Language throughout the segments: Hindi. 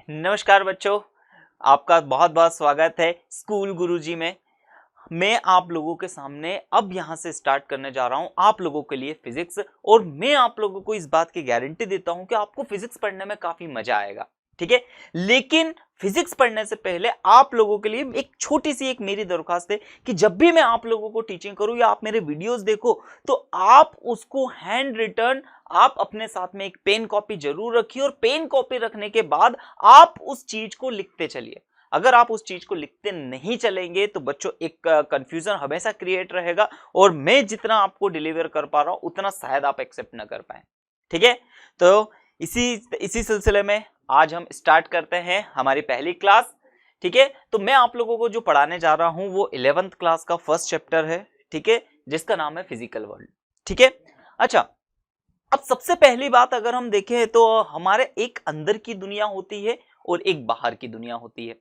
नमस्कार बच्चों, आपका बहुत बहुत स्वागत है स्कूल गुरुजी में। मैं आप लोगों के सामने अब यहाँ से स्टार्ट करने जा रहा हूँ आप लोगों के लिए फिजिक्स, और मैं आप लोगों को इस बात की गारंटी देता हूँ कि आपको फिजिक्स पढ़ने में काफी मजा आएगा। ठीक है, लेकिन फिजिक्स पढ़ने से पहले आप लोगों के लिए एक छोटी सी एक मेरी दरख्वास्त है कि जब भी मैं आप लोगों को टीचिंग करूं या आप मेरे वीडियोस देखो तो आप उसको हैंड रिटन आप अपने साथ में एक पेन कॉपी जरूर रखिए, और पेन कॉपी रखने के बाद आप उस चीज को लिखते चलिए। अगर आप उस चीज को लिखते नहीं चलेंगे तो बच्चों एक कंफ्यूजन हमेशा क्रिएट रहेगा, और मैं जितना आपको डिलीवर कर पा रहा हूं उतना शायद आप एक्सेप्ट ना कर पाए। ठीक है, तो इसी सिलसिले में आज हम स्टार्ट करते हैं हमारी पहली क्लास। ठीक है, तो मैं आप लोगों को जो पढ़ाने जा रहा हूं वो 11th क्लास का फर्स्ट चैप्टर है। ठीक है, जिसका नाम है फिजिकल वर्ल्ड। ठीक है, अच्छा, अब सबसे पहली बात अगर हम देखें तो हमारे एक अंदर की दुनिया होती है और एक बाहर की दुनिया होती है।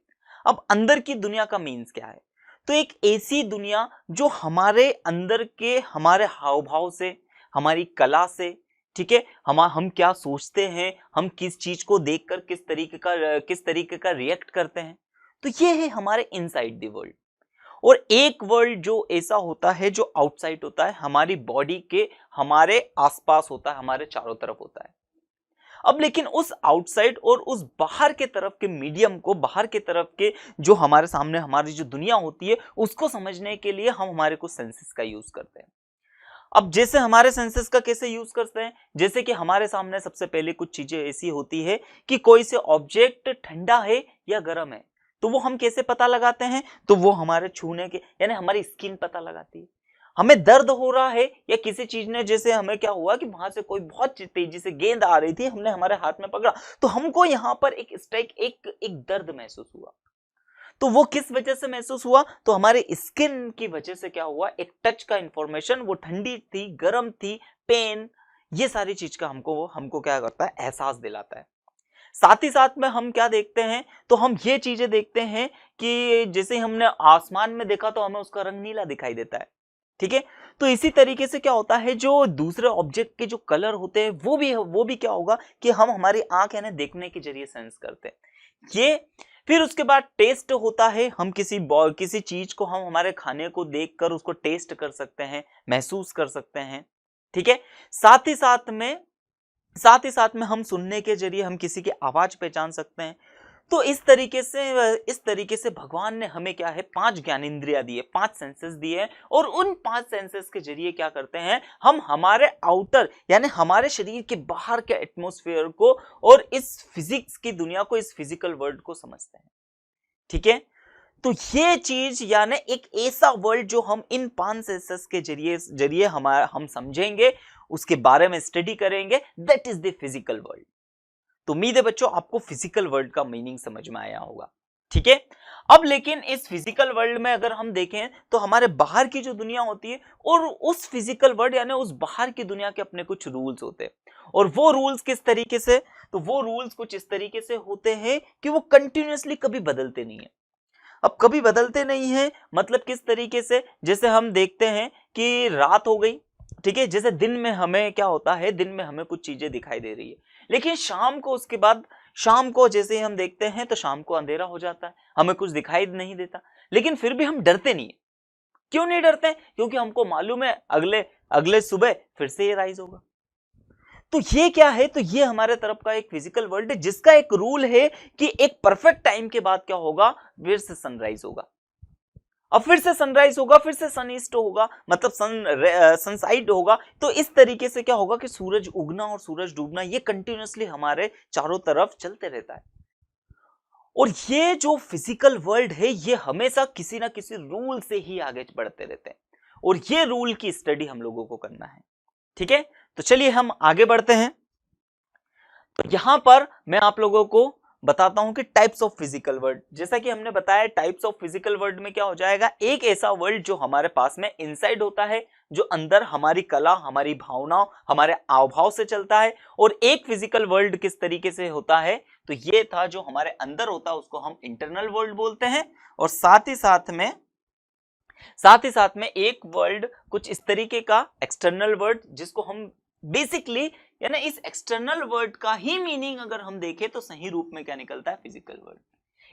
अब अंदर की दुनिया का मीन्स क्या है? तो एक ऐसी दुनिया जो हमारे अंदर के हमारे हाव भाव से, हमारी कला से, ठीक है, हम क्या सोचते हैं, हम किस चीज को देखकर किस तरीके का रिएक्ट करते हैं, तो ये है हमारे इनसाइड द वर्ल्ड। और एक वर्ल्ड जो ऐसा होता है जो आउटसाइड होता है, हमारी बॉडी के हमारे आसपास होता है, हमारे चारों तरफ होता है। अब लेकिन उस आउटसाइड और उस बाहर के तरफ के मीडियम को, बाहर के तरफ के जो हमारे सामने हमारी जो दुनिया होती है उसको समझने के लिए हम हमारे कुछ सेंसेस का यूज करते हैं। अब जैसे हमारे सेंसेस का कैसे यूज करते हैं, जैसे कि हमारे सामने सबसे पहले कुछ चीजें ऐसी होती है कि कोई से ऑब्जेक्ट ठंडा है या गर्म है, तो वो हम कैसे पता लगाते हैं? तो वो हमारे छूने के यानी हमारी स्किन पता लगाती है। हमें दर्द हो रहा है या किसी चीज ने, जैसे हमें क्या हुआ कि वहां से कोई बहुत तेजी से गेंद आ रही थी, हमने हमारे हाथ में पकड़ा तो हमको यहाँ पर एक स्ट्राइक, एक दर्द महसूस हुआ। तो वो किस वजह से महसूस हुआ? तो हमारे स्किन की वजह से क्या हुआ, एक टच का इंफॉर्मेशन, वो ठंडी थी, गर्म थी, पेन, ये सारी चीज का हमको क्या करता है, एहसास दिलाता है। साथ ही साथ में हम क्या देखते हैं, तो हम ये चीजें देखते हैं कि जैसे हमने आसमान में देखा तो हमें उसका रंग नीला दिखाई देता है। ठीक है, तो इसी तरीके से क्या होता है, जो दूसरे ऑब्जेक्ट के जो कलर होते हैं वो भी क्या होगा कि हम हमारी आंख यानी देखने के जरिए सेंस करते हैं ये। फिर उसके बाद टेस्ट होता है, हम किसी चीज को हम हमारे खाने को देखकर उसको टेस्ट कर सकते हैं, महसूस कर सकते हैं। ठीक है, साथ ही साथ में हम सुनने के जरिए हम किसी की आवाज पहचान सकते हैं। तो इस तरीके से भगवान ने हमें क्या है, 5 ज्ञानेंद्रियां दी है, 5 सेंसेस दिए हैं, और उन 5 सेंसेस के जरिए क्या करते हैं, हम हमारे आउटर यानी हमारे शरीर के बाहर के एटमॉस्फेयर को और इस फिजिक्स की दुनिया को, इस फिजिकल वर्ल्ड को समझते हैं। ठीक है, तो ये चीज यानी एक ऐसा वर्ल्ड जो हम इन 5 सेंसेस के जरिए हम समझेंगे, उसके बारे में स्टडी करेंगे, that is the physical world. तो उम्मीद है बच्चों आपको फिजिकल वर्ल्ड का मीनिंग समझ में आया होगा। ठीक है, अब लेकिन इस फिजिकल वर्ल्ड में अगर हम देखें तो हमारे बाहर की जो दुनिया होती है और उस फिजिकल वर्ल्ड यानी उस बाहर की दुनिया के अपने कुछ रूल्स होते हैं। और वो रूल्स किस तरीके से? तो वो रूल्स कुछ इस तरीके से होते हैं कि वो कंटिन्यूअसली कभी बदलते नहीं है। अब कभी बदलते नहीं है मतलब किस तरीके से? जैसे हम देखते हैं कि रात हो गई, ठीक है, जैसे दिन में हमें क्या होता है, दिन में हमें कुछ चीजें दिखाई दे रही है, लेकिन शाम को, उसके बाद शाम को जैसे ही हम देखते हैं तो शाम को अंधेरा हो जाता है, हमें कुछ दिखाई नहीं देता, लेकिन फिर भी हम डरते नहीं है। क्यों नहीं डरते? क्योंकि हमको मालूम है अगले अगले सुबह फिर से ये राइज होगा। तो ये क्या है? तो ये हमारे तरफ का एक फिजिकल वर्ल्ड है जिसका एक रूल है कि एक परफेक्ट टाइम के बाद क्या होगा, फिर से सनराइज होगा। अब फिर से सनराइज होगा, फिर से सन ईस्ट होगा, मतलब सनसाइड होगा। तो इस तरीके से क्या होगा कि सूरज उगना और सूरज डूबना ये कंटिन्यूअसली हमारे चारों तरफ चलते रहता है। और ये जो फिजिकल वर्ल्ड है ये हमेशा किसी ना किसी रूल से ही आगे बढ़ते रहते हैं, और ये रूल की स्टडी हम लोगों को करना है। ठीक है, तो चलिए हम आगे बढ़ते हैं। तो यहां पर मैं आप लोगों को बताता हूं कि टाइप्स ऑफ फिजिकल वर्ल्ड, जैसा कि हमने बताया टाइप्स ऑफ फिजिकल वर्ल्ड में क्या हो जाएगा, एक ऐसा वर्ल्ड जो हमारे पास में इनसाइड होता है, जो अंदर हमारी कला, हमारी भावनाओं, हमारे हाव भाव से चलता है। और एक फिजिकल वर्ल्ड किस तरीके से होता है, तो ये था जो हमारे अंदर होता है, उसको हम इंटरनल वर्ल्ड बोलते हैं। और साथ ही साथ में एक वर्ल्ड कुछ इस तरीके का एक्सटर्नल वर्ल्ड, जिसको हम बेसिकली यानी इस एक्सटर्नल वर्ल्ड का ही मीनिंग अगर हम देखें तो सही रूप में क्या निकलता है, फिजिकल वर्ल्ड।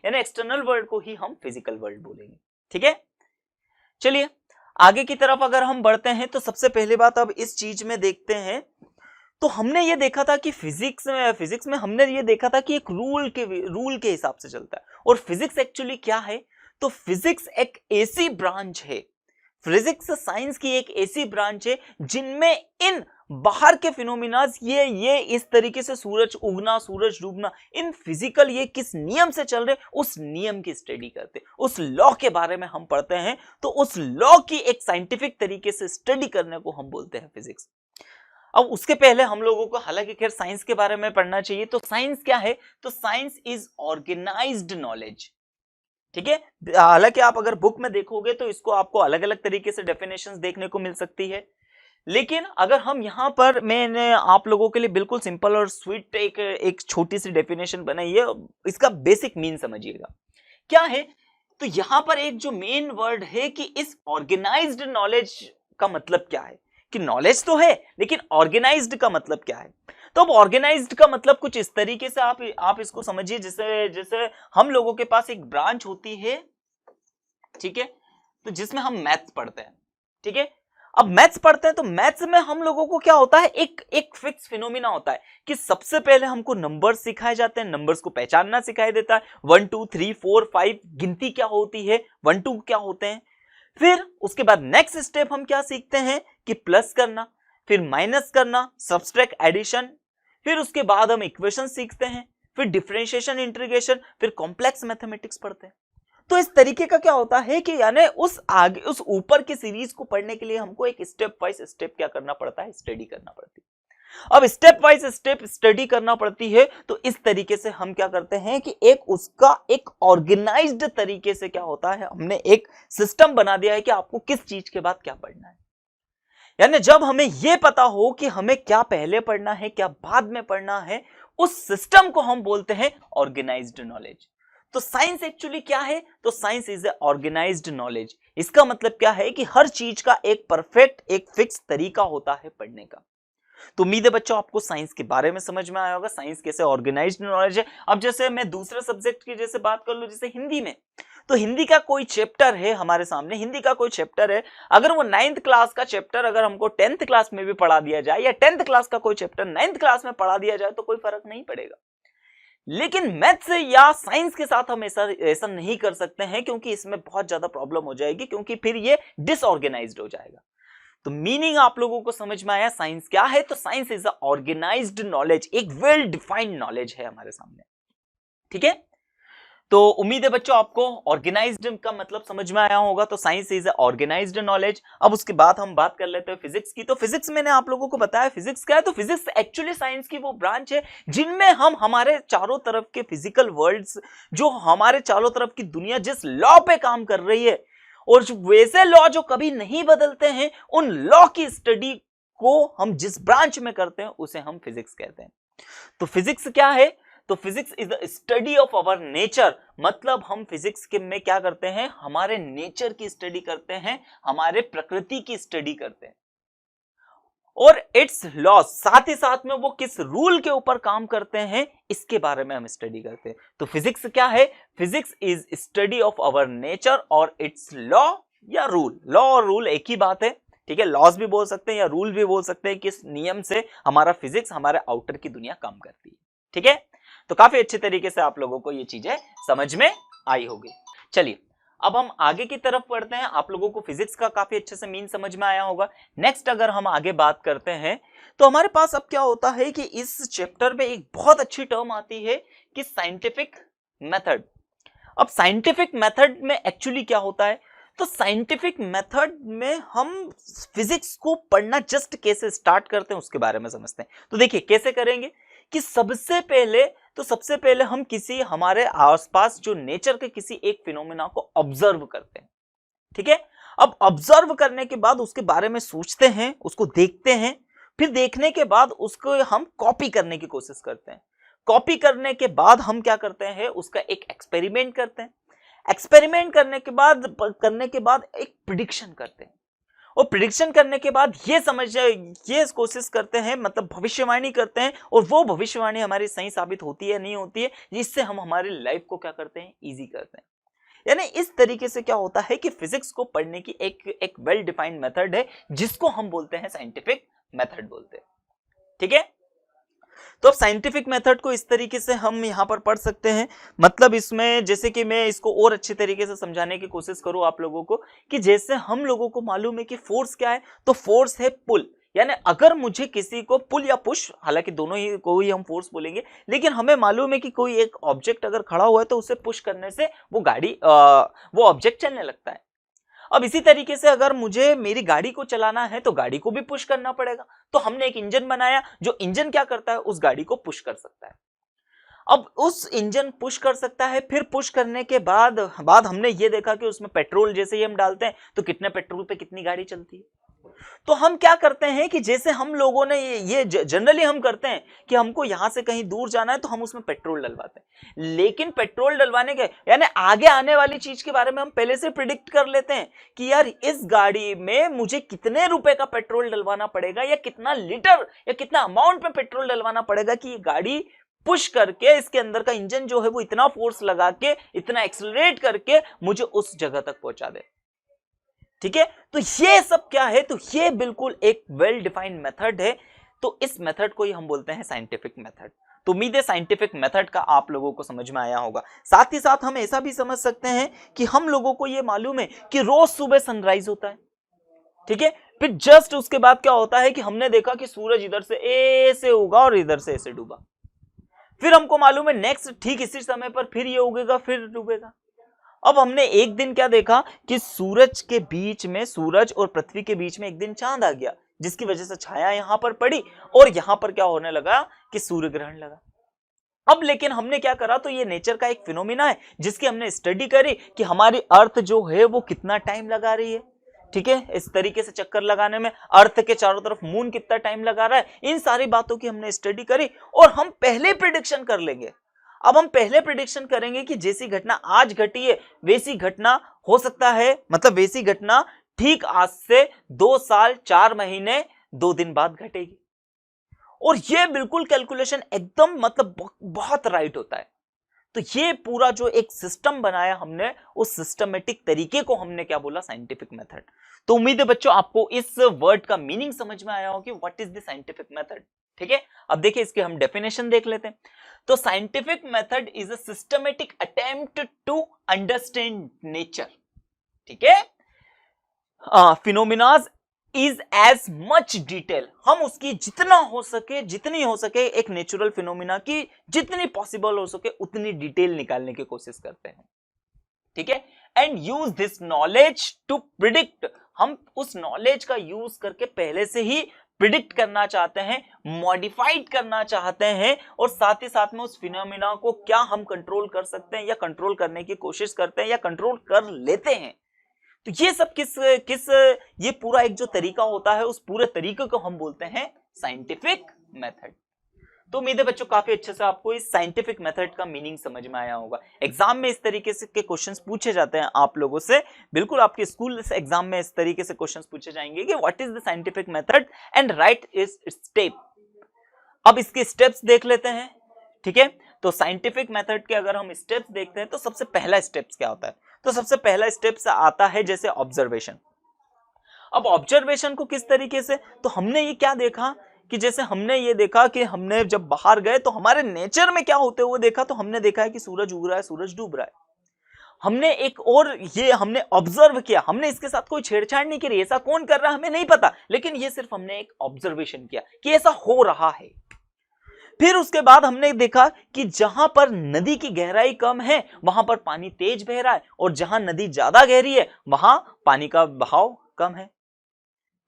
यानी एक्सटर्नल वर्ल्ड को ही हम फिजिकल वर्ल्ड बोलेंगे। ठीक है, चलिए आगे की तरफ अगर हम बढ़ते हैं तो सबसे पहले बात अब इस चीज में देखते हैं। तो हमने ये देखा था कि फिजिक्स में हमने ये देखा था कि एक रूल के हिसाब से चलता है। और फिजिक्स एक्चुअली क्या है, तो फिजिक्स एक ऐसी ब्रांच है, फिजिक्स साइंस की एक ऐसी ब्रांच है जिनमें इन बाहर के फिनोमिनाज ये इस तरीके से सूरज उगना सूरज डूबना, इन फिजिकल ये किस नियम से चल रहे उस नियम की स्टडी करते हैं, उस लॉ के बारे में हम पढ़ते हैं। तो उस लॉ की एक साइंटिफिक तरीके से स्टडी करने को हम बोलते हैं फिजिक्स। अब उसके पहले हम लोगों को हालांकि खैर साइंस के बारे में पढ़ना चाहिए। तो साइंस क्या है, तो साइंस इज ऑर्गेनाइज्ड नॉलेज। ठीक है, हालांकि आप अगर बुक में देखोगे तो इसको आपको अलग अलग तरीके से डेफिनेशंस देखने को मिल सकती है, लेकिन अगर हम यहां पर मैंने आप लोगों के लिए बिल्कुल सिंपल और स्वीट एक छोटी सी डेफिनेशन बनाई है, इसका बेसिक मीन समझिएगा क्या है। तो यहां पर एक जो मेन वर्ड है कि इस ऑर्गेनाइज्ड नॉलेज का मतलब क्या है, कि नॉलेज तो है लेकिन ऑर्गेनाइज्ड का मतलब क्या है। तो अब ऑर्गेनाइज्ड का मतलब कुछ इस तरीके से आप इसको समझिए, जैसे जैसे हम लोगों के पास एक ब्रांच होती है, ठीक है, तो जिसमें हम मैथ्स पढ़ते हैं। ठीक है, अब मैथ्स पढ़ते हैं तो मैथ्स में हम लोगों को क्या होता है, एक फिक्स फिनोमिना होता है कि सबसे पहले हमको नंबर्स सिखाए जाते हैं, नंबर्स को पहचानना सिखाया देता है, 1 2 3 4 5 गिनती क्या होती है, 1 2 क्या होते हैं। फिर उसके बाद नेक्स्ट स्टेप हम क्या सीखते हैं कि प्लस करना, फिर माइनस करना, सब्सट्रैक्ट, एडिशन, फिर उसके बाद हम इक्वेशन सीखते हैं, फिर डिफरेंशिएशन, इंटीग्रेशन, फिर कॉम्प्लेक्स मैथमेटिक्स पढ़ते हैं। तो इस तरीके का क्या होता है कि यानी उस ऊपर की सीरीज को पढ़ने के लिए हमको एक स्टेप वाइज स्टेप क्या करना पड़ता है, स्टडी करना पड़ती है। अब स्टेप वाइज स्टेप स्टडी करना पड़ती है, तो इस तरीके से हम क्या करते हैं कि उसका एक ऑर्गेनाइज्ड तरीके से क्या होता है, हमने एक सिस्टम बना दिया है कि आपको किस चीज के बाद क्या पढ़ना है। यानी जब हमें यह पता हो कि हमें क्या पहले पढ़ना है क्या बाद में पढ़ना है, उस सिस्टम को हम बोलते हैं ऑर्गेनाइज्ड नॉलेज। तो साइंस एक्चुअली क्या है, तो science is a organised knowledge. इसका मतलब क्या है कि हर चीज का एक परफेक्ट एक फिक्स तरीका होता है पढ़ने का। तो उम्मीद है बच्चों आपको साइंस के बारे में समझ में आया होगा, साइंस कैसे ऑर्गेनाइज्ड नॉलेज है। अब जैसे मैं दूसरे सब्जेक्ट की जैसे बात कर लूं, जैसे हिंदी में, तो हिंदी का कोई चैप्टर है हमारे सामने, हिंदी का कोई चैप्टर है, अगर वो 9th क्लास का चैप्टर अगर हमको 10th क्लास में भी पढ़ा दिया जाए, या 10th क्लास का कोई चैप्टर 9th क्लास में पढ़ा दिया जाए, तो कोई फर्क नहीं पड़ेगा। लेकिन मैथ्स या साइंस के साथ हम ऐसा नहीं कर सकते हैं, क्योंकि इसमें बहुत ज्यादा प्रॉब्लम हो जाएगी, क्योंकि फिर ये डिसऑर्गेनाइज्ड हो जाएगा। तो मीनिंग आप लोगों को समझ में आया साइंस क्या है, तो science is a organised knowledge, एक वेल डिफाइंड नॉलेज है हमारे सामने। ठीक है, तो उम्मीद है बच्चों आपको ऑर्गेनाइज्ड का मतलब समझ में आया होगा। तो साइंस इज ऑर्गेनाइज्ड नॉलेज। अब उसके बाद हम बात कर लेते हैं फिजिक्स की। तो फिजिक्स मैंने आप लोगों को बताया फिजिक्स क्या है, तो फिजिक्स एक्चुअली साइंस की वो ब्रांच है जिनमें हम हमारे चारों तरफ के फिजिकल वर्ल्ड्स, जो हमारे चारों तरफ की दुनिया जिस लॉ पे काम कर रही है, और वैसे लॉ जो कभी नहीं बदलते हैं, उन लॉ की स्टडी को हम जिस ब्रांच में करते हैं उसे हम फिजिक्स कहते हैं। तो फिजिक्स क्या है, तो physics is the study of our nature. मतलब हम फिजिक्स के में क्या करते हैं, हमारे नेचर की स्टडी करते हैं, हमारे प्रकृति की स्टडी करते हैं, और इट्स लॉज, साथ ही साथ में वो किस रूल के ऊपर काम करते हैं इसके बारे में हम स्टडी करते हैं। तो फिजिक्स क्या है, physics is study of our nature और इट्स लॉ या रूल। लॉ और रूल एक ही बात है, ठीक है, लॉज भी बोल सकते हैं या रूल भी बोल सकते हैं, किस नियम से हमारा फिजिक्स हमारे आउटर की दुनिया काम करती है। ठीक है, तो काफी अच्छे तरीके से आप लोगों को ये चीजें समझ में आई होगी। चलिए अब हम आगे की तरफ बढ़ते हैं। आप लोगों को फिजिक्स का काफी अच्छे से मीन समझ में आया होगा। नेक्स्ट अगर हम आगे बात करते हैं, तो हमारे पास अब क्या होता है कि इस चैप्टर में एक बहुत अच्छी टर्म आती है कि साइंटिफिक मेथड। अब साइंटिफिक मेथड में एक्चुअली क्या होता है, तो साइंटिफिक मेथड में हम फिजिक्स को पढ़ना जस्ट कैसे स्टार्ट करते हैं उसके बारे में समझते हैं। तो देखिए कैसे करेंगे कि सबसे पहले हम किसी हमारे आसपास जो नेचर के किसी एक फिनोमेना को ऑब्जर्व करते हैं। ठीक है, अब ऑब्जर्व करने के बाद उसके बारे में सोचते हैं, उसको देखते हैं, फिर देखने के बाद उसको हम कॉपी करने की कोशिश करते हैं। कॉपी करने के बाद हम क्या करते हैं, उसका एक एक्सपेरिमेंट करते हैं। एक्सपेरिमेंट करने के बाद एक प्रिडिक्शन करते हैं, और प्रिडिक्शन करने के बाद ये कोशिश करते हैं, मतलब भविष्यवाणी करते हैं, और वो भविष्यवाणी हमारी सही साबित होती है नहीं होती है, जिससे हम हमारी लाइफ को क्या करते हैं, इजी करते हैं। यानी इस तरीके से क्या होता है कि फिजिक्स को पढ़ने की एक वेल डिफाइंड मेथड है, जिसको हम बोलते हैं साइंटिफिक मेथड बोलते हैं। ठीक है, तो अब साइंटिफिक मेथड को इस तरीके से हम यहां पर पढ़ सकते हैं। मतलब इसमें जैसे कि मैं इसको और अच्छे तरीके से समझाने की कोशिश करूं आप लोगों को, कि जैसे हम लोगों को मालूम है कि फोर्स क्या है, तो फोर्स है पुल। यानी अगर मुझे किसी को पुल या पुश, हालांकि दोनों ही को ही हम फोर्स बोलेंगे, लेकिन हमें मालूम है कि कोई एक ऑब्जेक्ट अगर खड़ा हुआ है तो उसे पुश करने से वो ऑब्जेक्ट चलने लगता है। अब इसी तरीके से अगर मुझे मेरी गाड़ी को चलाना है तो गाड़ी को भी पुश करना पड़ेगा। तो हमने एक इंजन बनाया, जो इंजन क्या करता है, उस गाड़ी को पुश कर सकता है। अब उस इंजन पुश कर सकता है, फिर पुश करने के बाद हमने ये देखा कि उसमें पेट्रोल जैसे ही हम डालते हैं तो कितने पेट्रोल पे कितनी गाड़ी चलती है। तो हम क्या करते हैं कि जैसे हम लोगों ने ये जनरली हम करते हैं कि हमको यहां से कहीं दूर जाना है तो हम उसमें पेट्रोल डलवाते हैं, लेकिन पेट्रोल डलवाने के यानी आगे आने वाली चीज के बारे में हम पहले से प्रिडिक्ट कर लेते हैं कि यार इस गाड़ी में मुझे कितने रुपए का पेट्रोल डलवाना पड़ेगा, या कितना लीटर या कितना अमाउंट में पेट्रोल डलवाना पड़ेगा कि ये गाड़ी पुश करके, इसके अंदर का इंजन जो है वो इतना फोर्स लगा के, इतना एक्सेलरेट करके मुझे उस जगह तक पहुंचा दे। ठीक है, तो ये सब क्या है, तो ये बिल्कुल एक वेल डिफाइंड मेथड है। तो इस मेथड को ही हम बोलते हैं साइंटिफिक मेथड। तो उम्मीद है साइंटिफिक मेथड का आप लोगों को समझ में आया होगा। साथ ही साथ हम ऐसा भी समझ सकते हैं कि हम लोगों को ये मालूम है कि रोज सुबह सनराइज होता है। ठीक है, फिर जस्ट उसके बाद क्या होता है कि हमने देखा कि सूरज इधर से ऐसे उगा और इधर से ऐसे डूबा। फिर हमको मालूम है नेक्स्ट ठीक इसी समय पर फिर ये उगेगा, फिर डूबेगा। अब हमने एक दिन क्या देखा कि सूरज और पृथ्वी के बीच में एक दिन चांद आ गया, जिसकी वजह से छाया यहां पर पड़ी और यहां पर क्या होने लगा कि सूर्य ग्रहण लगा। अब लेकिन हमने क्या करा, तो ये नेचर का एक फिनोमिना है जिसकी हमने स्टडी करी कि हमारी अर्थ जो है वो कितना टाइम लगा रही है। ठीक है, इस तरीके से चक्कर लगाने में अर्थ के चारों तरफ मून कितना टाइम लगा रहा है, इन सारी बातों की हमने स्टडी करी और हम पहले प्रिडिक्शन कर लेंगे। अब हम पहले प्रिडिक्शन करेंगे कि जैसी घटना आज घटी है वैसी घटना हो सकता है, मतलब वैसी घटना ठीक आज से 2 साल 4 महीने 2 दिन बाद घटेगी। और ये बिल्कुल कैलकुलेशन एकदम मतलब बहुत राइट होता है। तो ये पूरा जो एक सिस्टम बनाया हमने, उस सिस्टमेटिक तरीके को हमने क्या बोला, साइंटिफिक मेथड। तो उम्मीद है बच्चों आपको इस वर्ड का मीनिंग समझ में आया हो कि what is the scientific method. ठीक है, अब देखिए इसके हम डेफिनेशन देख लेते हैं। तो scientific method is a systematic attempt to understand nature. ठीक है, phenomenas is as much detail, हम उसकी जितनी हो सके एक नेचुरल फिनोमिना की जितनी पॉसिबल हो सके उतनी डिटेल निकालने की कोशिश करते हैं। ठीक है, and use this knowledge to predict, हम उस नॉलेज का यूज करके पहले से ही प्रिडिक्ट करना चाहते हैं, मॉडिफाइड करना चाहते हैं, और साथ ही साथ में उस फिनोमिना को क्या हम कंट्रोल कर सकते हैं या कंट्रोल करने की कोशिश करते हैं या कंट्रोल कर लेते हैं। तो ये सब किस ये पूरा एक जो तरीका होता है, उस पूरे तरीके को हम बोलते हैं साइंटिफिक मेथड। तो उम्मीद है बच्चों काफी अच्छे से आपको इस साइंटिफिक मेथड का मीनिंग समझ में आया होगा। एग्जाम में इस तरीके से के क्वेश्चंस पूछे जाते हैं आप लोगों से, बिल्कुल आपके स्कूल एग्जाम में इस तरीके से क्वेश्चंस पूछे जाएंगे कि what is the scientific method and right is step. अब इसके स्टेप्स देख लेते हैं। ठीक है, तो साइंटिफिक मेथड के अगर हम स्टेप्स देखते हैं तो सबसे पहला स्टेप्स क्या होता है, तो सबसे पहला स्टेप्स आता है जैसे ऑब्जर्वेशन। अब ऑब्जर्वेशन को किस तरीके से, तो हमने ये क्या देखा कि जैसे हमने ये देखा कि हमने जब बाहर गए तो हमारे नेचर में क्या होते हुए देखा, तो हमने देखा है कि सूरज उग रहा है, सूरज डूब रहा है। हमने एक और ये हमने ऑब्जर्व किया, हमने इसके साथ कोई छेड़छाड़ नहीं करी, ऐसा कौन कर रहा है हमें नहीं पता, लेकिन ये सिर्फ हमने एक ऑब्जर्वेशन किया कि ऐसा हो रहा है। फिर उसके बाद हमने देखा कि जहां पर नदी की गहराई कम है वहां पर पानी तेज बह रहा है, और जहां नदी ज्यादा गहरी है वहां पानी का बहाव कम है।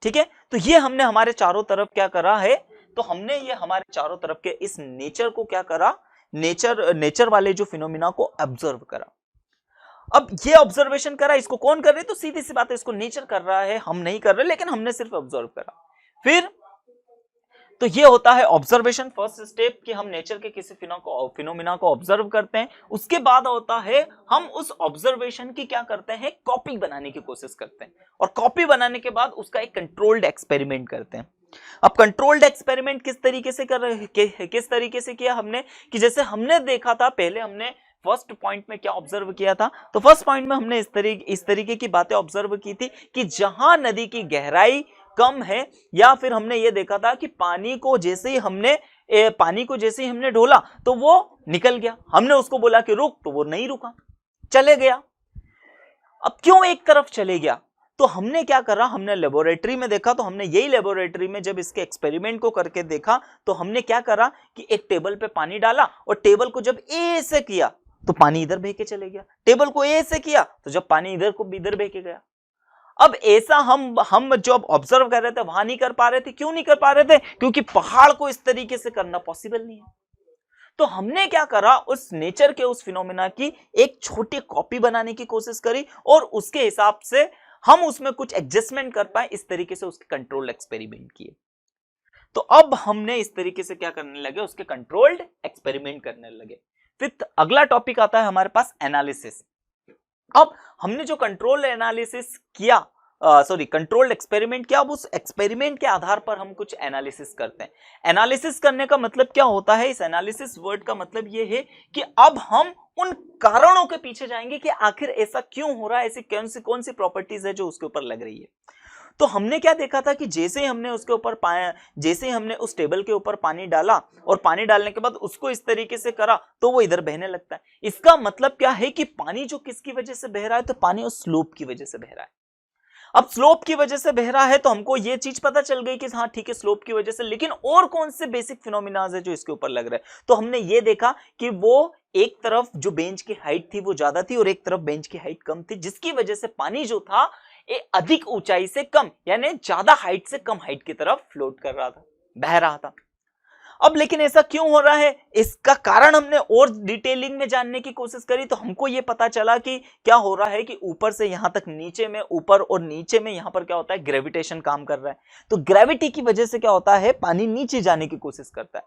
ठीक है, तो ये हमने हमारे चारों तरफ क्या करा है, तो हमने ये हमारे चारों तरफ के इस नेचर को क्या करा, नेचर वाले जो फिनोमिना को ऑब्जर्व करा। अब ये ऑब्जर्वेशन करा, इसको कौन कर रहे, तो सीधी सी बात है इसको नेचर कर रहा है, हम नहीं कर रहे, लेकिन हमने सिर्फ ऑब्जर्व करा। तो ये होता है ऑब्जर्वेशन, फर्स्ट स्टेप कि हम नेचर के किसी फिनोमिना को ऑब्जर्व करते हैं। उसके बाद होता है हम उस ऑब्जर्वेशन की क्या करते हैं, कॉपी बनाने की कोशिश करते हैं, और कॉपी बनाने के बाद उसका एक कंट्रोल्ड एक्सपेरिमेंट करते हैं। अब कंट्रोल्ड एक्सपेरिमेंट किस तरीके से किया हमने, कि जैसे हमने देखा था पहले, हमने फर्स्ट पॉइंट में क्या ऑब्जर्व किया था, तो फर्स्ट पॉइंट में हमने इस तरीके की बातें ऑब्जर्व की थी कि जहां नदी की गहराई कम है, या फिर हमने ये देखा था कि पानी को जैसे ही हमने ढोला तो वो निकल गया, हमने उसको बोला कि रुक, तो वो नहीं रुका, चले गया। अब क्यों एक तरफ चले गया, तो हमने क्या करा, हमने लेबोरेटरी में देखा, तो हमने यही लेबोरेटरी में जब इसके एक्सपेरिमेंट को करके देखा तो हमने क्या करा कि एक टेबल पे पानी डाला, और टेबल को जब ए से किया तो पानी इधर बह के चले गया, टेबल को ए से किया तो जब पानी इधर को इधर बह के गया। अब ऐसा हम जब ऑब्जर्व कर रहे थे वहां नहीं कर पा रहे थे, क्यों नहीं कर पा रहे थे, क्योंकि पहाड़ को इस तरीके से करना पॉसिबल नहीं है। तो हमने क्या करा, उस नेचर के उस फिनोमिना की एक छोटी कॉपी बनाने की कोशिश करी, और उसके हिसाब से हम उसमें कुछ एडजस्टमेंट कर पाए, इस तरीके से उसके कंट्रोल्ड एक्सपेरिमेंट किए। तो अब हमने इस तरीके से क्या करने लगे, उसके कंट्रोल्ड एक्सपेरिमेंट करने लगे। फिर अगला टॉपिक आता है हमारे पास एनालिसिस। अब हमने जो कंट्रोल एनालिसिस किया, कंट्रोल्ड एक्सपेरिमेंट किया, अब उस एक्सपेरिमेंट के आधार पर हम कुछ एनालिसिस करते हैं। एनालिसिस करने का मतलब क्या होता है, इस एनालिसिस वर्ड का मतलब ये है कि अब हम उन कारणों के पीछे जाएंगे कि आखिर ऐसा क्यों हो रहा है, ऐसी कौन सी प्रॉपर्टीज है जो उसके ऊपर लग रही है। तो हमने क्या देखा था कि जैसे ही हमने उस टेबल के ऊपर पानी डाला, और पानी डालने के बाद उसको इस तरीके से करा तो वो इधर बहने लगता है। इसका मतलब क्या है कि पानी जो किसकी वजह से बह रहा है, तो पानी उस स्लोप की वजह से बह रहा है। अब स्लोप की वजह से बह रहा है तो हमको ये चीज पता चल गई कि हाँ ठीक है, स्लोप की वजह से, लेकिन और कौन से बेसिक फिनोमिनाज है जो इसके ऊपर लग रहा है। तो हमने ये देखा कि वो एक तरफ जो बेंच की हाइट थी वो ज्यादा थी, और एक तरफ बेंच की हाइट कम थी, जिसकी वजह से पानी जो था ये अधिक ऊंचाई से कम, यानी ज्यादा हाइट से कम हाइट की तरफ फ्लोट कर रहा था, बह रहा था। अब लेकिन ऐसा क्यों हो रहा है, इसका कारण हमने और डिटेलिंग में जानने की कोशिश करी, तो हमको यह पता चला कि क्या हो रहा है कि ऊपर से यहां तक नीचे में, ऊपर और नीचे में यहां पर क्या होता है, ग्रेविटेशन काम कर रहा है। तो ग्रेविटी की वजह से क्या होता है, पानी नीचे जाने की कोशिश करता है।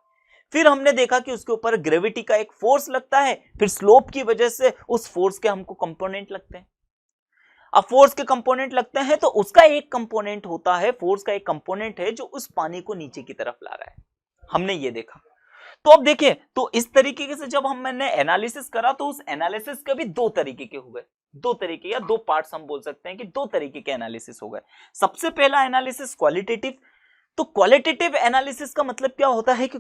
फिर हमने देखा कि उसके ऊपर ग्रेविटी का एक फोर्स लगता है, फिर स्लोप की वजह से उस फोर्स के हमको कंपोनेंट लगते हैं। अब फोर्स के कंपोनेंट लगते हैं तो उसका एक कंपोनेंट होता है, फोर्स का एक कंपोनेंट है जो उस पानी को नीचे की तरफ ला रहा है, हमने ये देखा। तो अब देखिए, तो इस तरीके से जब मैंने एनालिसिस करा तो उस एनालिसिस के भी दो तरीके के हो गए, दो तरीके या दो पार्ट्स हम बोल सकते हैं कि दो तरीके के एनालिसिस हो गए। सबसे पहला एनालिसिस क्वालिटेटिव। तो क्वालिटेटिव एनालिसिस का मतलब क्या होता है कि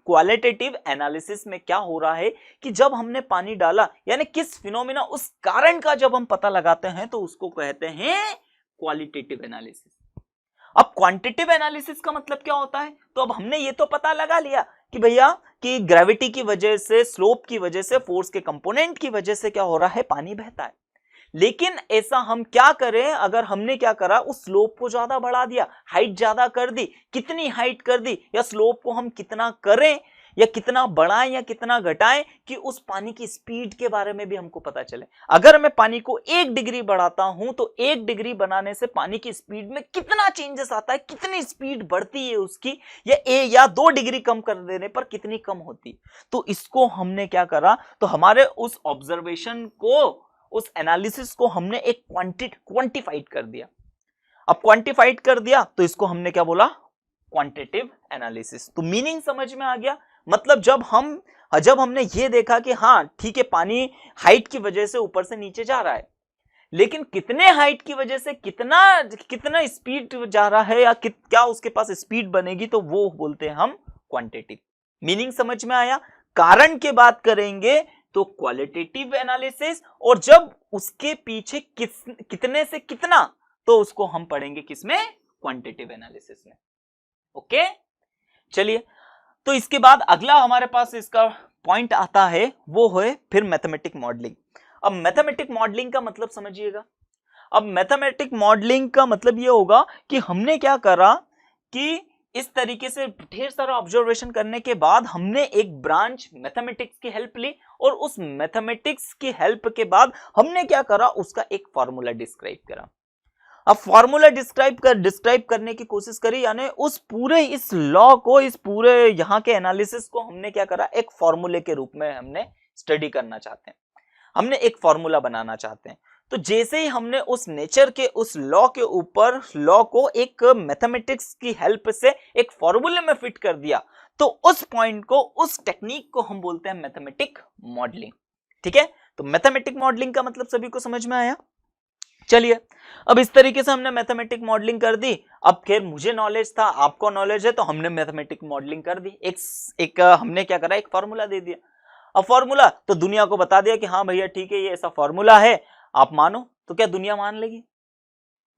क्वालिटेटिव एनालिसिस में क्या हो रहा है कि जब हमने पानी डाला, यानी किस फिनोमिना, उस कारण का जब हम पता लगाते हैं तो उसको कहते हैं क्वालिटेटिव एनालिसिस। अब क्वांटिटेटिव एनालिसिस का मतलब क्या होता है, तो अब हमने ये तो पता लगा लिया कि भैया कि ग्रेविटी की वजह से, स्लोप की वजह से, फोर्स के कंपोनेंट की वजह से क्या हो रहा है, पानी बहता है। लेकिन ऐसा हम क्या करें, अगर हमने क्या करा, उस स्लोप को ज्यादा बढ़ा दिया, हाइट ज्यादा कर दी, कितनी हाइट कर दी, या स्लोप को हम कितना करें या कितना बढ़ाएं या कितना घटाएं कि उस पानी की स्पीड के बारे में भी हमको पता चले। अगर मैं पानी को 1 डिग्री बढ़ाता हूं तो 1 डिग्री बनाने से पानी की स्पीड में कितना चेंजेस आता है, कितनी स्पीड बढ़ती है उसकी, या 2 डिग्री कम कर देने पर कितनी कम होती। तो इसको हमने क्या करा, तो हमारे उस ऑब्जर्वेशन को, उस एनालिसिस को हमने एक क्वांटिफाइड कर दिया। अब क्वांटिफाइड कर दिया तो इसको हमने क्या बोला, क्वांटिटेटिव एनालिसिस। तो मीनिंग समझ में आ गया। मतलब जब हमने ये देखा कि हाँ ठीक है, पानी हाइट की वजह से ऊपर से नीचे जा रहा है, लेकिन कितने हाइट की वजह से कितना स्पीड जा रहा है, या क्या उसके पास स्पीड बनेगी, तो वो बोलते हैं हम क्वांटिटेटिव। मीनिंग समझ में आया। कारण की बात करेंगे तो क्वालिटेटिव एनालिसिस, और जब उसके पीछे कितने से कितना, तो उसको हम पढ़ेंगे किसमें, क्वांटिटेटिव एनालिसिस में। ओके, चलिए। तो इसके बाद अगला हमारे पास इसका पॉइंट आता है, वो है फिर मैथमेटिक मॉडलिंग। अब मैथमेटिक मॉडलिंग का मतलब समझिएगा। अब मैथमेटिक मॉडलिंग का मतलब ये होगा कि हमने क्या करा कि इस तरीके से ढेर सारा ऑब्जर्वेशन करने के बाद हमने एक ब्रांच मैथमेटिक्स की हेल्प ली, और उस मैथमेटिक्स की हेल्प के बाद हमने क्या करा, उसका एक फॉर्मूला डिस्क्राइब करा। अब फॉर्मूला डिस्क्राइब करने की कोशिश करी, यानी उस पूरे इस लॉ को, इस पूरे यहाँ के एनालिसिस को हमने क्या करा, एक फॉर्मूले के रूप में हमने स्टडी करना चाहते हैं, हमने एक फॉर्मूला बनाना चाहते हैं। तो जैसे ही हमने उस नेचर के उस लॉ के ऊपर लॉ को एक मैथमेटिक्स की हेल्प से एक फॉर्मूले में फिट कर दिया, तो उस पॉइंट को, उस टेक्निक को हम बोलते हैं मैथमेटिक मॉडलिंग। ठीक है, तो मैथमेटिक मॉडलिंग का मतलब सभी को समझ में आया। चलिए, अब इस तरीके से हमने मैथमेटिक मॉडलिंग कर दी। अब खैर मुझे नॉलेज था, आपको नॉलेज है, तो हमने मैथमेटिक मॉडलिंग कर दी, एक हमने क्या करा, एक फॉर्मूला दे दिया। अब फॉर्मूला तो दुनिया को बता दिया कि हाँ भैया ठीक है, ये ऐसा फॉर्मूला है, आप मानो। तो क्या दुनिया मान लेगी?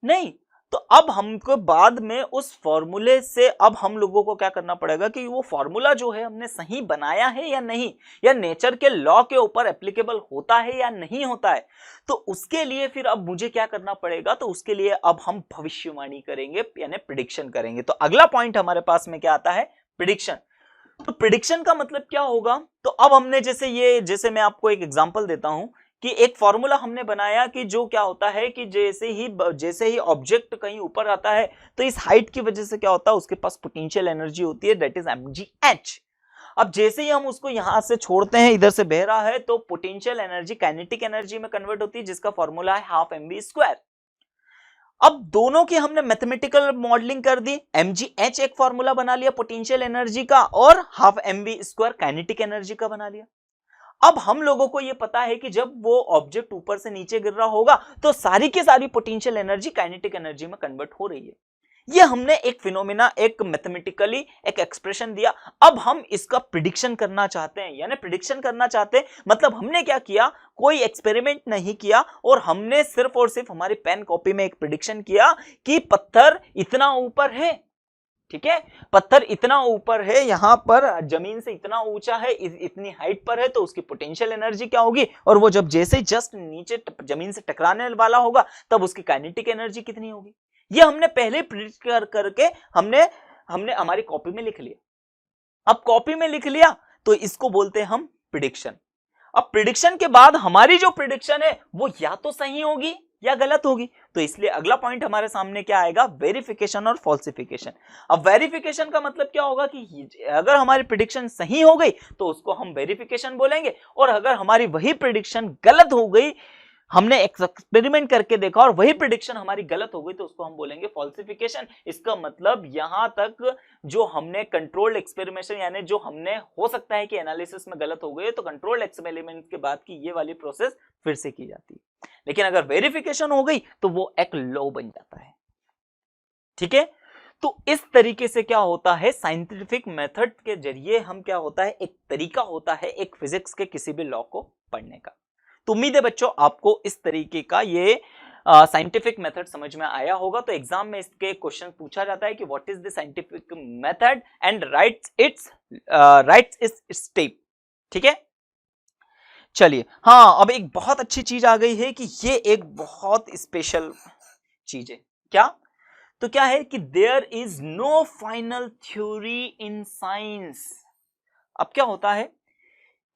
नहीं। तो अब हमको बाद में उस फॉर्मूले से अब हम लोगों को क्या करना पड़ेगा कि वो फॉर्मूला जो है हमने सही बनाया है या नहीं, या नेचर के लॉ के ऊपर एप्लीकेबल होता है या नहीं होता है। तो उसके लिए फिर अब मुझे क्या करना पड़ेगा, तो उसके लिए अब हम भविष्यवाणी करेंगे, यानी प्रिडिक्शन करेंगे। तो अगला पॉइंट हमारे पास में क्या आता है, प्रिडिक्शन। तो प्रिडिक्शन का मतलब क्या होगा, तो अब हमने जैसे मैं आपको एक एग्जांपल देता हूं कि एक फॉर्मूला हमने बनाया कि जो क्या होता है कि जैसे ही ऑब्जेक्ट कहीं ऊपर आता है, तो इस हाइट की वजह से क्या होता है, उसके पास पोटेंशियल एनर्जी होती है, दैट इज mgh। अब जैसे ही हम उसको यहां से छोड़ते हैं, इधर से बह रहा है, तो पोटेंशियल एनर्जी काइनेटिक एनर्जी में कन्वर्ट होती है, जिसका फॉर्मूला है हाफ mv²। अब दोनों की हमने मैथमेटिकल मॉडलिंग कर दी, mgh एक फॉर्मूला बना लिया पोटेंशियल एनर्जी का, और हाफ mv² काइनेटिक एनर्जी का बना लिया। अब हम लोगों को यह पता है कि जब वो ऑब्जेक्ट ऊपर से नीचे गिर रहा होगा, तो सारी की सारी पोटेंशियल एनर्जी काइनेटिक एनर्जी में कन्वर्ट हो रही है। ये हमने एक फिनोमेना, एक मैथमेटिकली एक एक्सप्रेशन दिया। अब हम इसका प्रिडिक्शन करना चाहते हैं, यानी प्रिडिक्शन करना चाहते हैं मतलब हमने क्या किया, कोई एक्सपेरिमेंट नहीं किया, और हमने सिर्फ और सिर्फ हमारी पेन कॉपी में एक प्रिडिक्शन किया कि पत्थर इतना ऊपर है। ठीक है, पत्थर इतना ऊपर है, यहां पर जमीन से इतना ऊंचा है, इतनी हाइट पर है, तो उसकी पोटेंशियल एनर्जी क्या होगी, और वो जब जैसे जस्ट नीचे जमीन से टकराने वाला होगा, तब उसकी काइनेटिक एनर्जी कितनी होगी। ये हमने पहले प्रिडिक्ट करके हमने हमारी कॉपी में लिख लिया। अब कॉपी में लिख लिया, तो इसको बोलते हैं हम प्रिडिक्शन। अब प्रिडिक्शन के बाद हमारी जो प्रिडिक्शन है वो या तो सही होगी या गलत होगी। तो इसलिए अगला पॉइंट हमारे सामने क्या आएगा, वेरिफिकेशन और फॉल्सिफिकेशन। अब वेरिफिकेशन का मतलब क्या होगा कि अगर हमारी प्रिडिक्शन सही हो गई तो उसको हम वेरिफिकेशन बोलेंगे, और अगर हमारी वही प्रिडिक्शन गलत हो गई, हमने एक्सपेरिमेंट करके देखा और वही प्रिडिक्शन हमारी गलत हो गई, तो उसको हम बोलेंगे फॉल्सिफिकेशन। इसका मतलब यहां तक जो हमने कंट्रोल्ड एक्सपेरिमेंट, यानी जो हमने हो सकता है कि एनालिसिस में गलत हो गई, तो कंट्रोल्ड एक्सपेरिमेंट के बाद की ये वाली प्रोसेस फिर से की जाती है। लेकिन अगर वेरिफिकेशन हो गई तो वो एक लॉ बन जाता है। ठीक है, तो इस तरीके से क्या होता है, साइंटिफिक मेथड के जरिए हम क्या होता है, एक तरीका होता है एक फिजिक्स के किसी भी लॉ को पढ़ने का। तो उम्मीद है बच्चों आपको इस तरीके का ये साइंटिफिक मेथड समझ में आया होगा। तो एग्जाम में इसके क्वेश्चन पूछा जाता है कि what is the scientific method and rights it's step. ठीक है, चलिए, हाँ, अब एक बहुत अच्छी चीज आ गई है कि ये एक बहुत स्पेशल चीज है। क्या? तो क्या है कि there is no final theory in science. अब क्या होता है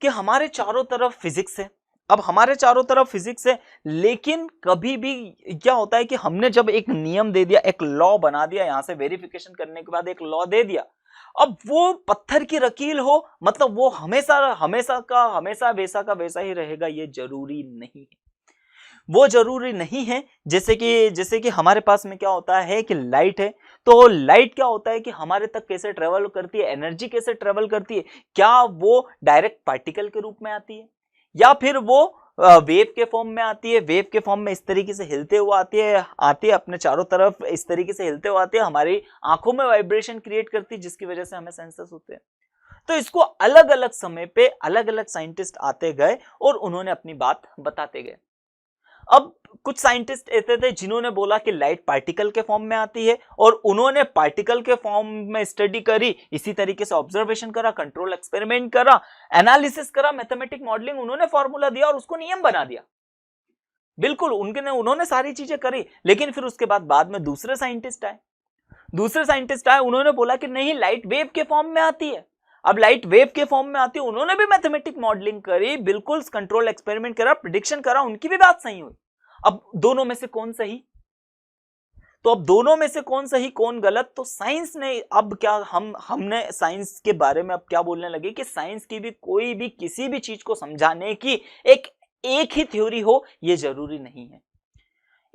कि हमारे चारों तरफ फिजिक्स है, अब हमारे चारों तरफ फिजिक्स है, लेकिन कभी भी क्या होता है कि हमने जब एक नियम दे दिया, एक लॉ बना दिया, यहां से वेरिफिकेशन करने के बाद एक लॉ दे दिया, अब वो पत्थर की रकील हो, मतलब वो हमेशा वैसा का वैसा ही रहेगा, ये जरूरी नहीं है। वो जरूरी नहीं है। जैसे कि हमारे पास में क्या होता है कि लाइट है, तो लाइट क्या होता है कि हमारे तक कैसे ट्रेवल करती है, एनर्जी कैसे ट्रेवल करती है, क्या वो डायरेक्ट पार्टिकल के रूप में आती है, या फिर वो वेव के फॉर्म में आती है, वेव के फॉर्म में इस तरीके से हिलते हुए आती है अपने चारों तरफ इस तरीके से हिलते हुए आती है, हमारी आंखों में वाइब्रेशन क्रिएट करती है, जिसकी वजह से हमें सेंसेस होते हैं। तो इसको अलग अलग समय पे अलग अलग साइंटिस्ट आते गए और उन्होंने अपनी बात बताते गए। अब कुछ साइंटिस्ट ऐसे थे जिन्होंने बोला कि लाइट पार्टिकल के फॉर्म में आती है, और उन्होंने पार्टिकल के फॉर्म में स्टडी करी, इसी तरीके से ऑब्जर्वेशन करा, कंट्रोल एक्सपेरिमेंट करा, एनालिसिस करा, मैथमेटिक मॉडलिंग, उन्होंने फॉर्मूला दिया और उसको नियम बना दिया। बिल्कुल उन्होंने सारी चीजें करी। लेकिन फिर उसके बाद में दूसरे साइंटिस्ट आए, उन्होंने बोला कि नहीं, लाइट वेव के फॉर्म में आती है। अब लाइट वेव के फॉर्म में आती है, उन्होंने भी मैथमेटिक मॉडलिंग करी, बिल्कुल कंट्रोल एक्सपेरिमेंट करा, प्रिडिक्शन करा, उनकी भी बात सही हुई। अब दोनों में से कौन सही? तो अब दोनों में से कौन सही कौन गलत? तो साइंस ने अब क्या हमने साइंस के बारे में अब क्या बोलने लगे कि साइंस की भी कोई भी किसी भी चीज को समझाने की एक ही थ्योरी हो ये जरूरी नहीं है।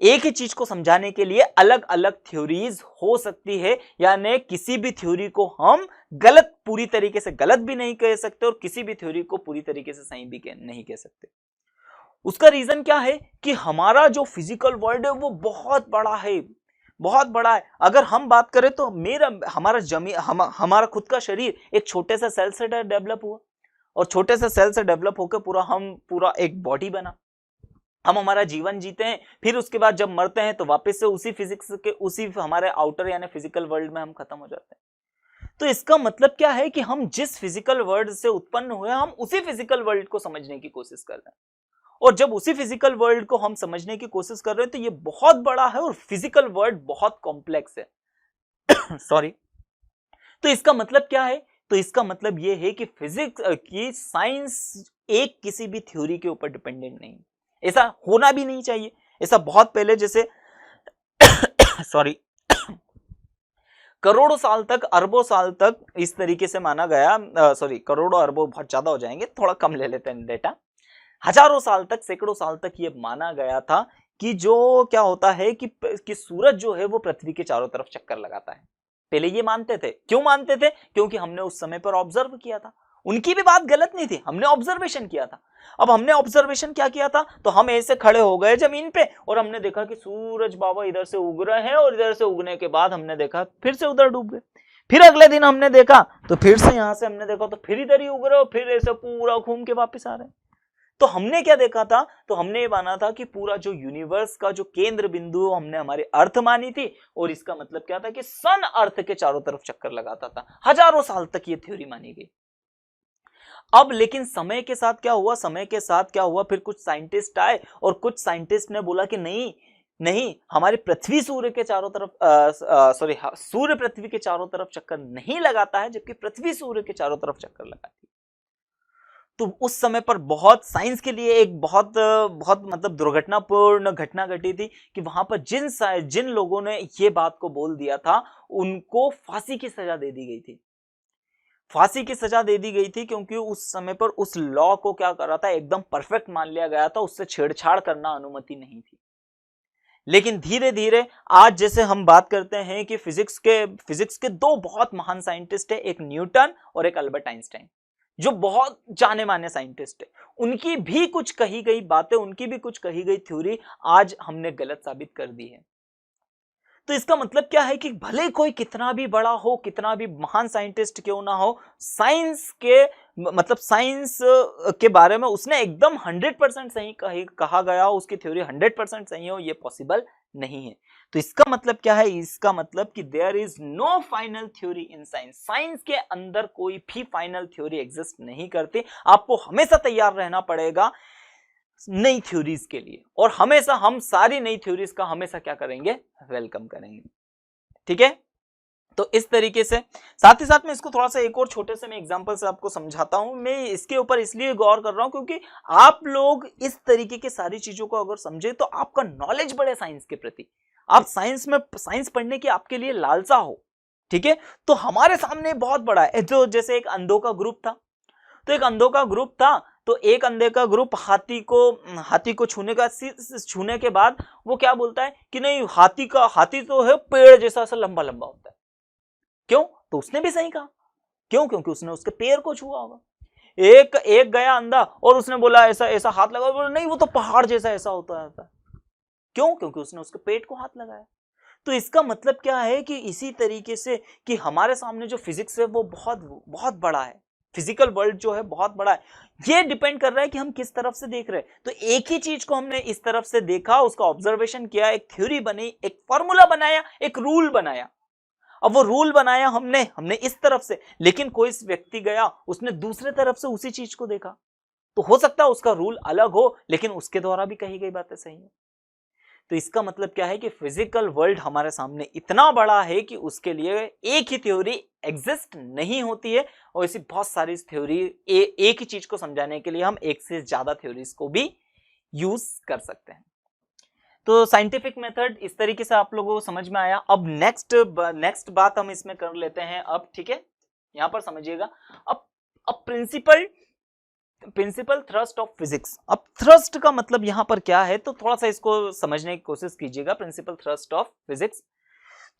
एक ही चीज को समझाने के लिए अलग अलग थ्योरीज हो सकती है, यानी किसी भी थ्योरी को हम गलत पूरी तरीके से गलत भी नहीं कह सकते और किसी भी थ्योरी को पूरी तरीके से सही भी नहीं कह सकते। उसका रीजन क्या है कि हमारा जो फिजिकल वर्ल्ड है वो बहुत बड़ा है, बहुत बड़ा है। अगर हम बात करें तो हमारा खुद का शरीर एक छोटे से सेल से डेवलप हुआ और छोटे से सेल से डेवलप होकर पूरा एक बॉडी बना। हम हमारा जीवन जीते हैं, फिर उसके बाद जब मरते हैं तो वापस से उसी फिजिक्स के उसी हमारे आउटर यानी फिजिकल वर्ल्ड में हम खत्म हो जाते हैं। तो इसका मतलब क्या है कि हम जिस फिजिकल वर्ल्ड से उत्पन्न हुए हम उसी फिजिकल वर्ल्ड को समझने की कोशिश कर रहे हैं, और जब उसी फिजिकल वर्ल्ड को हम समझने की कोशिश कर रहे हैं तो ये बहुत बड़ा है और फिजिकल वर्ल्ड बहुत कॉम्प्लेक्स है सॉरी। तो इसका मतलब क्या है? तो इसका मतलब ये है कि फिजिक्स की साइंस एक किसी भी थ्योरी के ऊपर डिपेंडेंट नहीं, ऐसा होना भी नहीं चाहिए। ऐसा बहुत पहले जैसे सॉरी करोड़ों साल तक अरबों साल तक इस तरीके से माना गया, सॉरी करोड़ों अरबों बहुत ज्यादा हो जाएंगे, थोड़ा कम ले लेते हैं डेटा। हजारों साल तक सैकड़ों साल तक ये माना गया था कि जो क्या होता है कि सूरज जो है वो पृथ्वी के चारों तरफ चक्कर लगाता है। पहले ये मानते थे। क्यों मानते थे? क्योंकि हमने उस समय पर ऑब्जर्व किया था। उनकी भी बात गलत नहीं थी, हमने ऑब्जर्वेशन किया था। अब हमने ऑब्जर्वेशन क्या किया था? तो हम ऐसे खड़े हो गए जमीन पे और हमने देखा कि सूरज बाबा इधर से उग रहे हैं और इधर से उगने के बाद हमने देखा फिर से उधर डूब गए। फिर अगले दिन हमने देखा तो फिर से यहां से हमने देखा तो फिर इधर ही उग रहे हो, फिर ऐसे पूरा घूम के वापस आ रहे हैं। तो हमने क्या देखा था? तो हमने ये माना था कि पूरा जो यूनिवर्स का जो केंद्र बिंदु हमने हमारे अर्थ मानी थी, और इसका मतलब क्या था कि सन अर्थ के चारों तरफ चक्कर लगाता था। हजारों साल तक ये थ्योरी मानी गई। अब लेकिन समय के साथ क्या हुआ? समय के साथ क्या हुआ, फिर कुछ साइंटिस्ट आए और कुछ साइंटिस्ट ने बोला कि नहीं नहीं, हमारी पृथ्वी सूर्य के चारों तरफ सॉरी सूर्य पृथ्वी के चारों तरफ चक्कर नहीं लगाता है, जबकि पृथ्वी सूर्य के चारों तरफ चक्कर लगाती है। तो उस समय पर बहुत साइंस के लिए एक बहुत बहुत मतलब दुर्घटनापूर्ण घटना घटी थी कि वहां पर जिन लोगों ने ये बात को बोल दिया था उनको फांसी की सजा दे दी गई थी। फांसी की सजा दे दी गई थी क्योंकि उस समय पर उस लॉ को क्या कर रहा था, एकदम परफेक्ट मान लिया गया था, उससे छेड़छाड़ करना अनुमति नहीं थी। लेकिन धीरे धीरे आज जैसे हम बात करते हैं कि फिजिक्स के दो बहुत महान साइंटिस्ट है, एक न्यूटन और एक अल्बर्ट आइंस्टाइन, जो बहुत जाने माने साइंटिस्ट है। उनकी भी कुछ कही गई बातें, उनकी भी कुछ कही गई थ्योरी आज हमने गलत साबित कर दी है। तो इसका मतलब क्या है कि भले कोई कितना भी बड़ा हो, कितना भी महान साइंटिस्ट क्यों ना हो, साइंस के बारे में उसने एकदम 100% सही कहा गया हो, उसकी थ्योरी 100% सही हो, ये पॉसिबल नहीं है। तो इसका मतलब क्या है? इसका मतलब कि there is no final theory in science. Science के अंदर कोई भी फाइनल थ्योरी एग्जिस्ट नहीं करती। आपको हमेशा तैयार रहना पड़ेगा नई थ्योरीज के लिए, और हमेशा हम सारी नई थ्योरीज का हमेशा क्या करेंगे? वेलकम करेंगे। ठीक है? तो इस तरीके से साथ ही साथ में इसको थोड़ा सा एक और छोटे से मैं एग्जांपल से आपको समझाता हूं। मैं इसके ऊपर इसलिए गौर कर रहा हूं क्योंकि आप लोग इस तरीके की सारी चीजों को अगर समझे तो आपका नॉलेज बढ़े साइंस के प्रति, आप साइंस पढ़ने की आपके लिए लालसा हो। ठीक है? तो हमारे सामने बहुत बड़ा है, जो जैसे एक अंधों का ग्रुप था, तो एक अंधों का ग्रुप था, तो एक अंधे का ग्रुप हाथी को छूने के बाद वो क्या बोलता है कि नहीं, हाथी तो है पेड़ जैसा सा लंबा लंबा होता है। क्यों? तो उसने भी सही कहा। क्यों? क्योंकि उसने उसके पैर को छुआ होगा। एक गया अंधा और उसने बोला ऐसा ऐसा हाथ लगा, बोला नहीं वो तो पहाड़ जैसा ऐसा होता है। क्यों? क्योंकि उसने उसके पेट को हाथ लगाया। तो इसका मतलब क्या है कि इसी तरीके से कि हमारे सामने जो फिजिक्स है वो बहुत बहुत बड़ा है, फिजिकल वर्ल्ड जो है बहुत बड़ा है। ये डिपेंड कर रहा है कि हम किस तरफ से देख रहे हैं। तो एक ही चीज को हमने इस तरफ से देखा, उसका ऑब्जर्वेशन किया, एक थ्योरी बनी, एक फॉर्मूला बनाया, एक रूल बनाया। अब वो रूल बनाया हमने इस तरफ से, लेकिन कोई व्यक्ति गया उसने दूसरे तरफ से उसी चीज को देखा, तो हो सकता है उसका रूल अलग हो लेकिन उसके द्वारा भी कही गई बातें सही है। तो इसका मतलब क्या है कि फिजिकल वर्ल्ड हमारे सामने इतना बड़ा है कि उसके लिए एक ही थ्योरी एग्जिस्ट नहीं होती है, और ऐसी बहुत सारी थ्योरी एक ही चीज को समझाने के लिए हम एक से ज्यादा थ्योरीज को भी यूज कर सकते हैं। तो साइंटिफिक मेथड इस तरीके से आप लोगों को समझ में आया। अब नेक्स्ट बात हम इसमें कर लेते हैं अब, ठीक है, यहां पर समझिएगा। अब प्रिंसिपल थ्रस्ट ऑफ फिजिक्स। अब थ्रस्ट का मतलब यहां पर क्या है, तो थोड़ा सा इसको समझने की कोशिश कीजिएगा। प्रिंसिपल थ्रस्ट ऑफ फिजिक्स,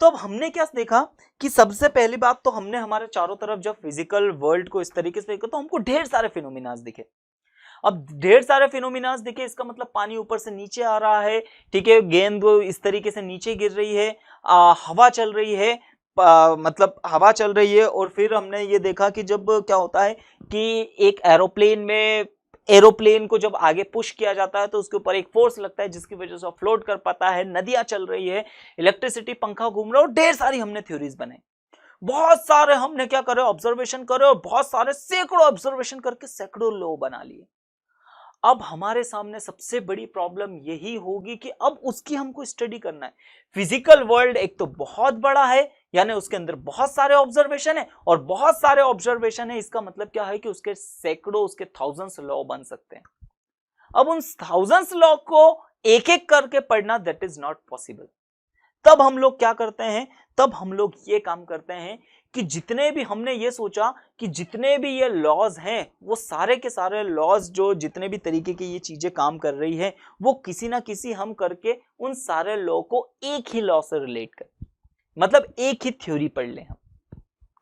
तो अब हमने क्या देखा कि सबसे पहली बात तो हमने हमारे चारों तरफ जब फिजिकल वर्ल्ड को इस तरीके से देखा तो हमको ढेर सारे फिनोमिनास दिखे। अब ढेर सारे फिनोमिनास दिखे, इसका मतलब पानी ऊपर से नीचे आ रहा है, ठीक है, गेंद इस तरीके से नीचे गिर रही है, हवा चल रही है, मतलब हवा चल रही है। और फिर हमने ये देखा कि जब क्या होता है कि एक एरोप्लेन को जब आगे पुश किया जाता है तो उसके ऊपर एक फोर्स लगता है जिसकी वजह से फ्लोट कर पाता है, नदियां चल रही है, इलेक्ट्रिसिटी, पंखा घूम रहा है, और ढेर सारी हमने थ्योरीज बनाई। बहुत सारे हमने क्या करे, ऑब्जर्वेशन करे, और बहुत सारे सैकड़ों ऑब्जर्वेशन करके सैकड़ों लॉ बना लिए। अब हमारे सामने सबसे बड़ी प्रॉब्लम यही होगी कि अब उसकी हमको स्टडी करना है। फिजिकल वर्ल्ड एक तो बहुत बड़ा है, यानी उसके अंदर बहुत सारे ऑब्जर्वेशन है, और बहुत सारे ऑब्जर्वेशन है, इसका मतलब क्या है कि उसके सैकड़ों, उसके थाउजेंड्स लॉ बन सकते हैं। अब उन थाउजेंड्स लॉ को एक एक करके पढ़ना दैट इज नॉट पॉसिबल। तब हम लोग क्या करते हैं, तब हम लोग ये काम करते हैं कि जितने भी हमने ये सोचा कि जितने भी ये लॉज हैं वो सारे के सारे लॉज, जो जितने भी तरीके की ये चीजें काम कर रही है, वो किसी ना किसी हम करके उन सारे लॉ को एक ही लॉ से रिलेट कर, मतलब एक ही थ्योरी पढ़ लें हम,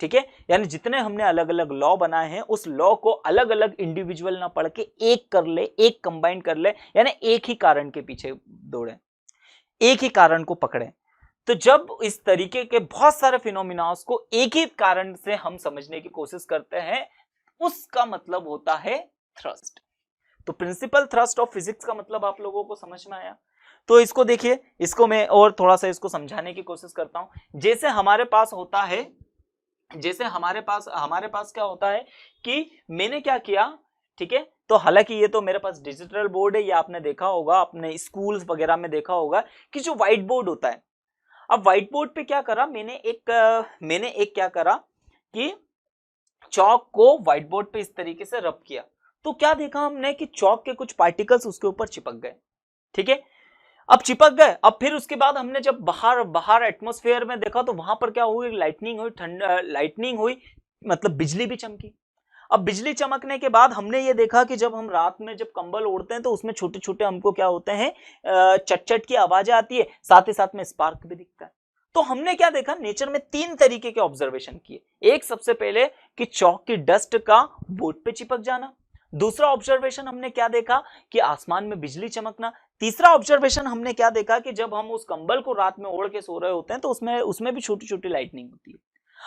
ठीक है। यानी जितने हमने अलग अलग लॉ बनाए हैं उस लॉ को अलग अलग इंडिविजुअल ना पढ़ के एक कर ले, एक कंबाइन कर ले, यानी एक ही कारण के पीछे दौड़े, एक ही कारण को पकड़े। तो जब इस तरीके के बहुत सारे फिनोमिनास को एक ही कारण से हम समझने की कोशिश करते हैं, उसका मतलब होता है थ्रस्ट। तो प्रिंसिपल थ्रस्ट ऑफ फिजिक्स का मतलब आप लोगों को समझ में आया। तो इसको देखिए, इसको मैं और थोड़ा सा इसको समझाने की कोशिश करता हूं। जैसे हमारे पास होता है, जैसे हमारे पास क्या होता है कि मैंने क्या किया, ठीक है, तो हालांकि ये तो मेरे पास डिजिटल बोर्ड है, ये आपने देखा होगा, अपने स्कूल्स वगैरह में देखा होगा कि जो व्हाइट बोर्ड होता है। अब व्हाइट बोर्ड पे क्या करा, मैंने एक क्या करा कि चौक को व्हाइट बोर्ड पे इस तरीके से रब किया, तो क्या देखा हमने कि चौक के कुछ पार्टिकल्स उसके ऊपर चिपक गए, ठीक है। अब चिपक गए, अब फिर उसके बाद हमने जब बाहर एटमॉस्फेयर में देखा तो वहां पर क्या हुई, लाइटनिंग हुई, मतलब बिजली भी चमकी। अब बिजली चमकने के बाद हमने ये देखा कि जब हम रात में जब कंबल ओढ़ते हैं तो उसमें छोटे छोटे हमको क्या होते हैं, चट की आवाजें आती है, साथ ही साथ में स्पार्क भी दिखता है। तो हमने क्या देखा, नेचर में 3 तरीके के ऑब्जर्वेशन किए। एक, सबसे पहले कि चौक की डस्ट का बोर्ड पे चिपक जाना। दूसरा ऑब्जर्वेशन हमने क्या देखा कि आसमान में बिजली चमकना। तीसरा ऑब्जर्वेशन हमने क्या देखा कि जब हम उस कंबल को रात में ओढ़ के सो रहे होते हैं तो उसमें भी छोटी छोटी लाइटनिंग होती है।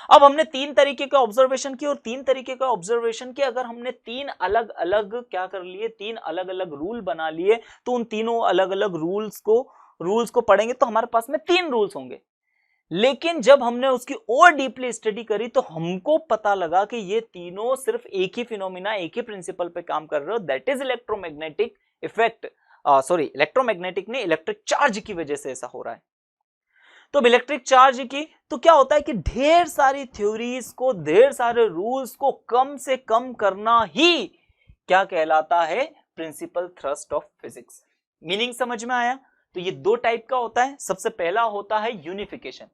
अब हमने 3 तरीके के ऑब्जर्वेशन किए, और 3 तरीके का ऑब्जर्वेशन किए, अगर हमने 3 अलग अलग क्या कर लिए, 3 अलग अलग रूल बना लिए, तो उन तीनों अलग अलग रूल्स को पढ़ेंगे तो हमारे पास में 3 रूल्स होंगे। लेकिन जब हमने उसकी और डीपली स्टडी करी तो हमको पता लगा कि ये तीनों सिर्फ एक ही फिनोमिना, एक ही प्रिंसिपल पे काम कर रहे हो, that is electromagnetic effect. Electromagnetic ने इलेक्ट्रिक चार्ज की वजह से ऐसा हो रहा है। तो इलेक्ट्रिक चार्ज की तो क्या होता है कि ढेर सारी थ्योरीज को, ढेर सारे रूल्स को कम से कम करना ही क्या कहलाता है, principal thrust of physics. Meaning समझ में आया। तो ये 2 टाइप का होता है। सबसे पहला होता है यूनिफिकेशन।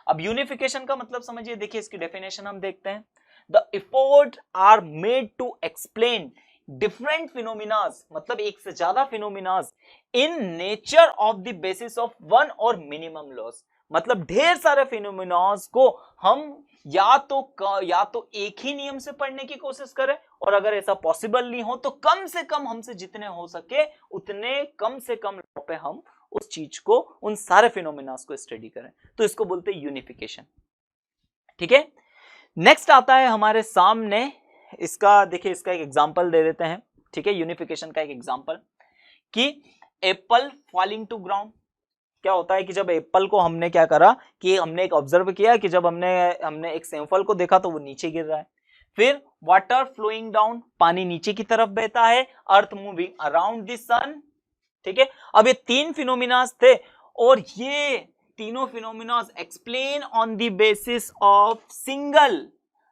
अब यूनिफिकेशन का मतलब समझिए, देखिए इसकी डेफिनेशन हम देखते हैं। The effort are made to explain different phenomenas, मतलब एक से ज्यादा phenomenas in nature of the basis of one और मिनिमम लॉस। मतलब ढेर सारे फिनोमिनास को हम या तो एक ही नियम से पढ़ने की कोशिश करें, और अगर ऐसा पॉसिबल नहीं हो तो कम से कम हमसे जितने हो सके उतने कम से कम लॉ पे हम उस चीज को, उन सारे फिनोमिनास को स्टडी करें। तो इसको बोलते हैं यूनिफिकेशन, ठीक है। नेक्स्ट आता है हमारे सामने, इसका देखिए, इसका एक एग्जांपल दे देते हैं, ठीक है। यूनिफिकेशन का एक एग्जांपल कि एप्पल फॉलिंग टू ग्राउंड। क्या होता है कि जब एप्पल को हमने क्या करा कि हमने एक ऑब्जर्व किया कि जब हमने एक सेमफल को देखा तो वो नीचे गिर रहा है। फिर वाटर फ्लोइंग डाउन, पानी नीचे की तरफ बहता है। अर्थ मूविंग अराउंड द सन, ठीक है। अब ये 3 फिनोमिनास थे, और ये तीनों phenomenas explain on the basis of single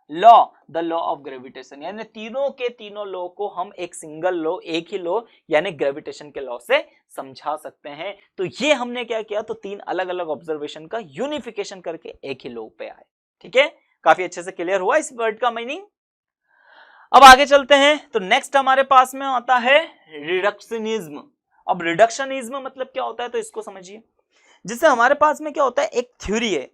law, the law of gravitation, यानी तीनों के तीनों लॉ को हम एक सिंगल लॉ, एक ही लॉ यानी ग्रेविटेशन के लॉ से समझा सकते हैं। तो ये हमने क्या किया, तो तीन अलग अलग ऑब्जर्वेशन का यूनिफिकेशन करके एक ही लॉ पे आए। ठीक है, काफी अच्छे से क्लियर हुआ इस वर्ड का मीनिंग। अब आगे चलते हैं, तो नेक्स्ट हमारे पास में आता है रिडक्शनिज्म। अब रिडक्शनिज्म मतलब क्या होता है, तो इसको समझिए। जिससे हमारे पास में क्या होता है, एक थ्योरी है,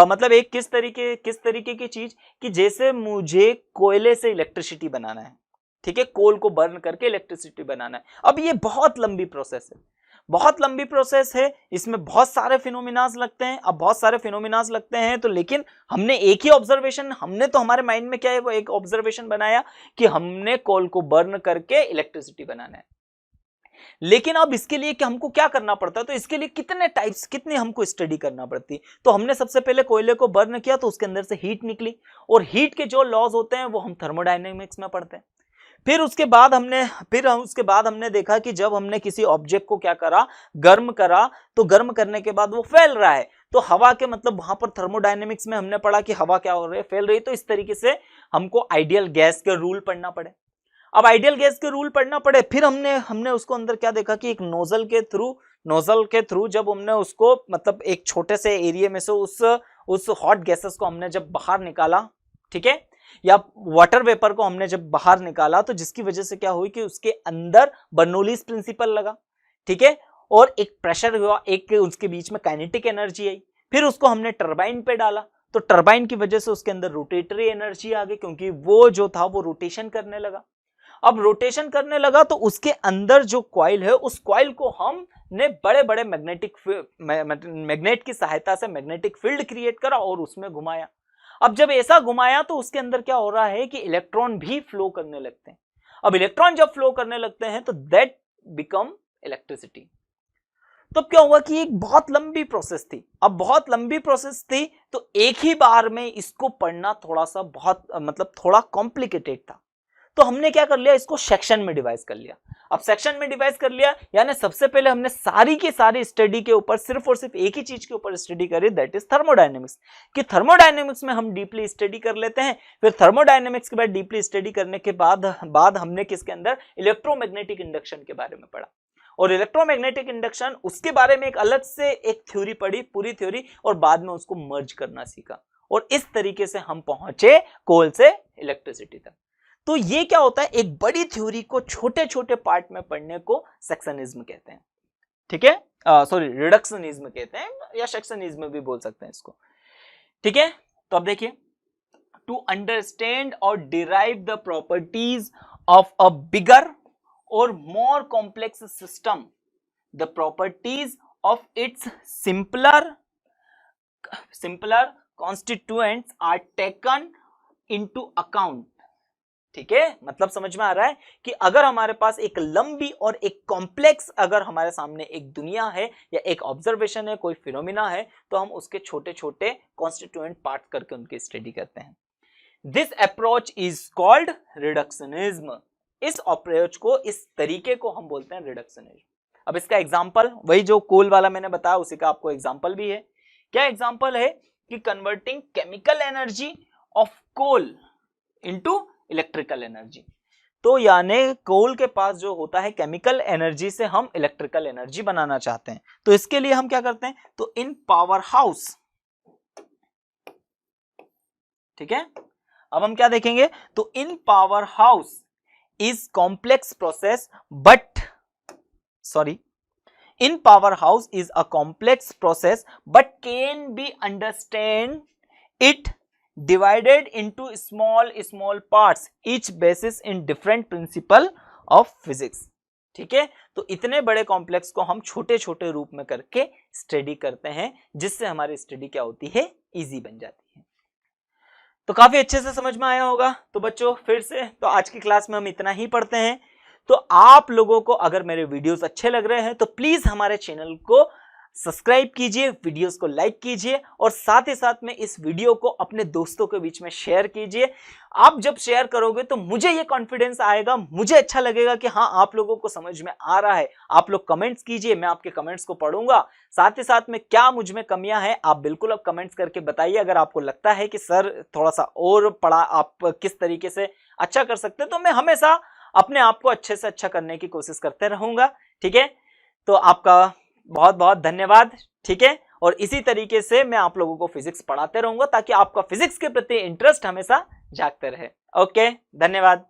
मतलब एक किस तरीके की चीज, कि जैसे मुझे कोयले से इलेक्ट्रिसिटी बनाना है, ठीक है, कोल को बर्न करके इलेक्ट्रिसिटी बनाना है। अब ये बहुत लंबी प्रोसेस है, बहुत लंबी प्रोसेस है, इसमें बहुत सारे फिनोमिनास लगते हैं। अब बहुत सारे फिनोमिनास लगते हैं तो लेकिन हमने एक ही ऑब्जर्वेशन, हमने तो हमारे माइंड में क्या है, वो एक ऑब्जर्वेशन बनाया कि हमने कोल को बर्न करके इलेक्ट्रिसिटी बनाना है। लेकिन अब इसके लिए कि हमको क्या करना पड़ता है, तो इसके लिए कितने टाइप्स, कितने हमको स्टडी करना पड़ती। तो हमने सबसे पहले कोयले को बर्न किया तो उसके अंदर से हीट निकली, और हीट के जो लॉज होते हैं वो हम थर्मोडायनेमिक्स में पढ़ते हैं। फिर उसके बाद हमने देखा कि जब हमने किसी ऑब्जेक्ट को क्या करा, गर्म करा, तो गर्म करने के बाद वो फैल रहा है, तो हवा के मतलब वहां पर थर्मोडायनेमिक्स में हमने पढ़ा कि हवा क्या हो रही है, फैल रही है। तो इस तरीके से हमको आइडियल गैस के रूल पढ़ना पड़े। अब आइडियल गैस के रूल पढ़ना पड़े, फिर हमने उसको अंदर क्या देखा कि एक नोजल के थ्रू जब हमने उसको मतलब एक छोटे से एरिया में से उस हॉट गैसेस को हमने जब बाहर निकाला, ठीक है, या वाटर वेपर को हमने जब बाहर निकाला, तो जिसकी वजह से क्या हुई कि उसके अंदर बर्नौलीज प्रिंसिपल लगा, ठीक है, और एक प्रेशर हुआ, एक उसके बीच में काइनेटिक एनर्जी आई। फिर उसको हमने टरबाइन पे डाला, तो टरबाइन की वजह से उसके अंदर रोटेटरी एनर्जी आ गई, क्योंकि वो जो था वो रोटेशन करने लगा। अब रोटेशन करने लगा तो उसके अंदर जो कॉइल है, उस कॉइल को हमने बड़े बड़े मैग्नेट की सहायता से मैग्नेटिक फील्ड क्रिएट करा और उसमें घुमाया। अब जब ऐसा घुमाया तो उसके अंदर क्या हो रहा है कि इलेक्ट्रॉन भी फ्लो करने लगते हैं। अब इलेक्ट्रॉन जब फ्लो करने लगते हैं तो दैट बिकम इलेक्ट्रिसिटी। तो क्या हुआ कि एक बहुत लंबी प्रोसेस थी। अब बहुत लंबी प्रोसेस थी तो एक ही बार में इसको पढ़ना थोड़ा सा थोड़ा कॉम्प्लिकेटेड था। तो हमने क्या कर लिया, इसको सेक्शन में डिवाइड कर लिया। अब सेक्शन में डिवाइड कर लिया यानी सबसे पहले हमने सारी की सारी स्टडी के ऊपर सिर्फ और सिर्फ एक ही चीज के ऊपर स्टडी करी, दैट इज थर्मोडायनेमिक्स। कि थर्मोडायनेमिक्स में हम डीपली स्टडी कर लेते हैं। फिर थर्मोडायनेमिक्स के बाद डीपली स्टडी करने के बाद हमने किसके अंदर इलेक्ट्रोमैग्नेटिक इंडक्शन के बारे में पढ़ा, और इलेक्ट्रोमैग्नेटिक इंडक्शन उसके बारे में एक अलग से एक थ्योरी पढ़ी, पूरी थ्योरी, और बाद में उसको मर्ज करना सीखा, और इस तरीके से हम पहुंचे कोल से इलेक्ट्रिसिटी तक। तो ये क्या होता है, एक बड़ी थ्योरी को छोटे छोटे पार्ट में पढ़ने को सेक्शनिज्म कहते हैं, ठीक है, सॉरी रिडक्शनिज्म कहते हैं, या सेक्शनिज्म भी बोल सकते हैं इसको, ठीक है। तो अब देखिए, टू अंडरस्टैंड और derive the properties of a bigger और more complex system, the properties of its simpler constituents are taken into account. ठीक है, मतलब समझ में आ रहा है कि अगर हमारे पास एक लंबी और एक कॉम्प्लेक्स, अगर हमारे सामने एक दुनिया है या एक ऑब्जर्वेशन है, कोई फिनोमिना है, तो हम उसके छोटे छोटे कॉन्स्टिट्यूएंट पार्ट करके उनकी स्टडी करते हैं। This approach is called reductionism. इस अप्रोच को, इस तरीके को हम बोलते हैं रिडक्शनिज्म। अब इसका एग्जाम्पल वही जो कोल वाला मैंने बताया उसी का आपको एग्जाम्पल भी है। क्या एग्जाम्पल है कि converting chemical energy of coal into electrical energy. तो यानी कोल के पास जो होता है केमिकल एनर्जी से हम इलेक्ट्रिकल एनर्जी बनाना चाहते हैं, तो इसके लिए हम क्या करते हैं, तो इन पावर हाउस, ठीक है, अब हम क्या देखेंगे, तो in power house is complex process in powerhouse is a complex process but can be understand it divided into small parts each basis in different principle of physics। ठीक है, तो इतने बड़े कॉम्प्लेक्स को हम छोटे छोटे रूप में करके स्टडी करते हैं, जिससे हमारी स्टडी क्या होती है, इजी बन जाती है। तो काफी अच्छे से समझ में आया होगा। तो बच्चों फिर से, तो आज की क्लास में हम इतना ही पढ़ते हैं। तो आप लोगों को अगर मेरे वीडियोस अच्छे लग रहे हैं तो प्लीज हमारे चैनल को सब्सक्राइब कीजिए, वीडियोस को लाइक कीजिए और साथ ही साथ में इस वीडियो को अपने दोस्तों के बीच में शेयर कीजिए। आप जब शेयर करोगे तो मुझे ये कॉन्फिडेंस आएगा, मुझे अच्छा लगेगा कि हाँ आप लोगों को समझ में आ रहा है। आप लोग कमेंट्स कीजिए, मैं आपके कमेंट्स को पढ़ूंगा। साथ ही साथ में क्या मुझ में कमियां हैं आप बिल्कुल अब कमेंट्स करके बताइए। अगर आपको लगता है कि सर थोड़ा सा और पढ़ा आप किस तरीके से अच्छा कर सकते हैं, तो मैं हमेशा अपने आप को अच्छे से अच्छा करने की कोशिश करते रहूंगा। ठीक है, तो आपका बहुत बहुत धन्यवाद। ठीक है, और इसी तरीके से मैं आप लोगों को फिजिक्स पढ़ाते रहूंगा ताकि आपका फिजिक्स के प्रति इंटरेस्ट हमेशा जागते रहे। ओके, धन्यवाद।